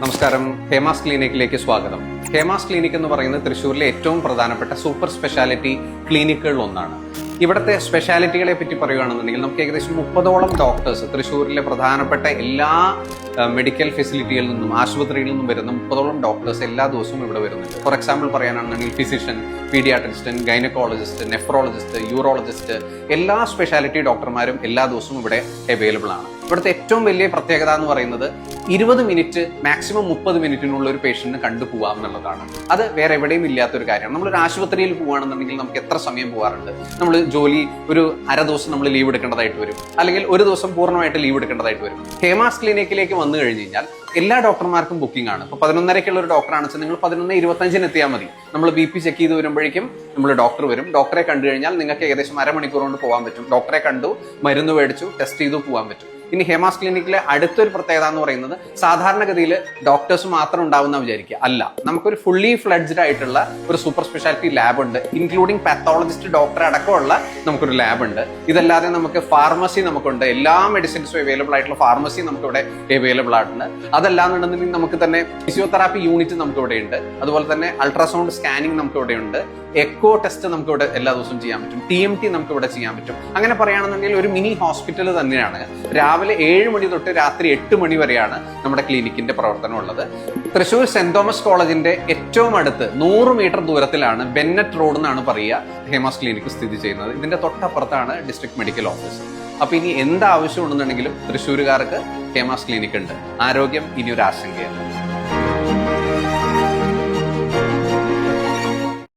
നമസ്കാരം. ഹേമാസ് ക്ലിനിക്കിലേക്ക് സ്വാഗതം. ഹേമാസ് ക്ലിനിക് എന്ന് പറയുന്നത് തൃശ്ശൂരിലെ ഏറ്റവും പ്രധാനപ്പെട്ട സൂപ്പർ സ്പെഷ്യാലിറ്റി ക്ലിനിക്കുകളിൽ ഒന്നാണ്. ഇവിടുത്തെ സ്പെഷ്യാലിറ്റികളെ പറ്റി പറയുകയാണെന്നുണ്ടെങ്കിൽ നമുക്ക് ഏകദേശം 30ഓളം ഡോക്ടേഴ്സ് തൃശ്ശൂരിലെ പ്രധാനപ്പെട്ട എല്ലാ മെഡിക്കൽ ഫെസിലിറ്റികളിൽ നിന്നും ആശുപത്രികളിൽ നിന്നും വരുന്ന 30ഓളം ഡോക്ടേഴ്സ് എല്ലാ ദിവസവും ഇവിടെ വരുന്നുണ്ട്. ഫോർ എക്സാമ്പിൾ പറയാനാണെന്നുണ്ടെങ്കിൽ physician, pediatrist, gynaecologist, nephrologist, urologist, എല്ലാ സ്പെഷ്യാലിറ്റി ഡോക്ടർമാരും എല്ലാ ദിവസവും ഇവിടെ അവൈലബിൾ ആണ്. ഇവിടുത്തെ ഏറ്റവും വലിയ പ്രത്യേകത എന്ന് പറയുന്നത് 20 മിനിറ്റ് മാക്സിമം 30 മിനിറ്റിനുള്ള ഒരു പേഷ്യന്റിന് കണ്ടുപോകാം എന്നുള്ളതാണ്. അത് വേറെ എവിടെയും ഇല്ലാത്തൊരു കാര്യമാണ്. നമ്മളൊരു ആശുപത്രിയിൽ പോവുകയാണെന്നുണ്ടെങ്കിൽ നമുക്ക് എത്ര സമയം പോകാറുണ്ട്? നമ്മൾ ജോലി ഒരു അര ദിവസം നമ്മൾ ലീവ് എടുക്കേണ്ടതായിട്ട് വരും, അല്ലെങ്കിൽ ഒരു ദിവസം പൂർണ്ണമായിട്ട് ലീവ് എടുക്കേണ്ടതായിട്ട് വരും. ഹേമാസ് ക്ലിനിക്കിലേക്ക് വന്നു കഴിഞ്ഞ് കഴിഞ്ഞാൽ എല്ലാ ഡോക്ടർമാർക്കും ബുക്കിംഗ് ആണ്. ഇപ്പോൾ 11:30ക്കുള്ള ഒരു ഡോക്ടറാണെന്ന് വെച്ചാൽ നിങ്ങൾ 11:25 എത്തിയാൽ മതി. നമ്മൾ BP ചെക്ക് ചെയ്ത് വരുമ്പോഴേക്കും നമ്മൾ ഡോക്ടർ വരും. ഡോക്ടറെ കണ്ടു കഴിഞ്ഞാൽ നിങ്ങൾക്ക് ഏകദേശം അരമണിക്കൂർ കൊണ്ട് പോകാൻ പറ്റും. ഡോക്ടറെ കണ്ടു, മരുന്ന് മേടിച്ചു, ടെസ്റ്റ് ചെയ്തു പോകാൻ പറ്റും. ഇനി ഹേമാസ് ക്ലിനിക്കിലെ അടുത്തൊരു പ്രത്യേകത എന്ന് പറയുന്നത് സാധാരണഗതിയിൽ ഡോക്ടേഴ്സ് മാത്രം ഉണ്ടാവുന്ന വിചാരിക്കുക അല്ല, നമുക്കൊരു ഫുള്ളി ഫ്ലെഡ്ജ്ഡ് ആയിട്ടുള്ള ഒരു സൂപ്പർ സ്പെഷ്യാലിറ്റി ലാബ് ഉണ്ട്. ഇൻക്ലൂഡിംഗ് പാത്തോളജിസ്റ്റ്, ഡോക്ടർ അടക്കമുള്ള നമുക്കൊരു ലാബ് ഉണ്ട്. ഇതല്ലാതെ നമുക്ക് ഫാർമസി നമുക്കുണ്ട്. എല്ലാ മെഡിസിൻസും അവൈലബിൾ ആയിട്ടുള്ള ഫാർമസി നമുക്കിവിടെ അവൈലബിൾ ആയിട്ടുണ്ട്. അതല്ലാന്നുണ്ടെന്നുണ്ടെങ്കിൽ നമുക്ക് തന്നെ ഫിസിയോതെറാപ്പി യൂണിറ്റ് നമുക്കിവിടെ ഉണ്ട്. അതുപോലെ തന്നെ അൾട്രാസൗണ്ട് സ്കാനിങ് നമുക്കിവിടെ ഉണ്ട്. എക്കോ ടെസ്റ്റ് നമുക്കിവിടെ എല്ലാ ദിവസവും ചെയ്യാൻ പറ്റും. TMT നമുക്കിവിടെ ചെയ്യാൻ പറ്റും. അങ്ങനെ പറയുകയാണെന്നുണ്ടെങ്കിൽ ഒരു മിനി ഹോസ്പിറ്റൽ തന്നെയാണ്. രാവിലെ 7 മണി തൊട്ട് രാത്രി 8 മണി വരെയാണ് നമ്മുടെ ക്ലിനിക്കിന്റെ പ്രവർത്തനം ഉള്ളത്. തൃശ്ശൂർ സെന്റ് തോമസ് കോളേജിന്റെ ഏറ്റവും അടുത്ത് 100 മീറ്റർ ദൂരത്തിലാണ് ബെന്നറ്റ് റോഡ് എന്നാണ് പറയുക ഹേമാസ് ക്ലിനിക്ക് സ്ഥിതി ചെയ്യുന്നത്. ഇതിന്റെ തൊട്ടപ്പുറത്താണ് ഡിസ്ട്രിക്ട് മെഡിക്കൽ ഓഫീസ്. അപ്പൊ ഇനി എന്താവശ്യം ഉണ്ടെന്നുണ്ടെങ്കിലും തൃശ്ശൂരുകാർക്ക് ഹേമാസ് ക്ലിനിക്ക് ഉണ്ട്. ആരോഗ്യം ഇനി ഒരു ആശങ്കയല്ല.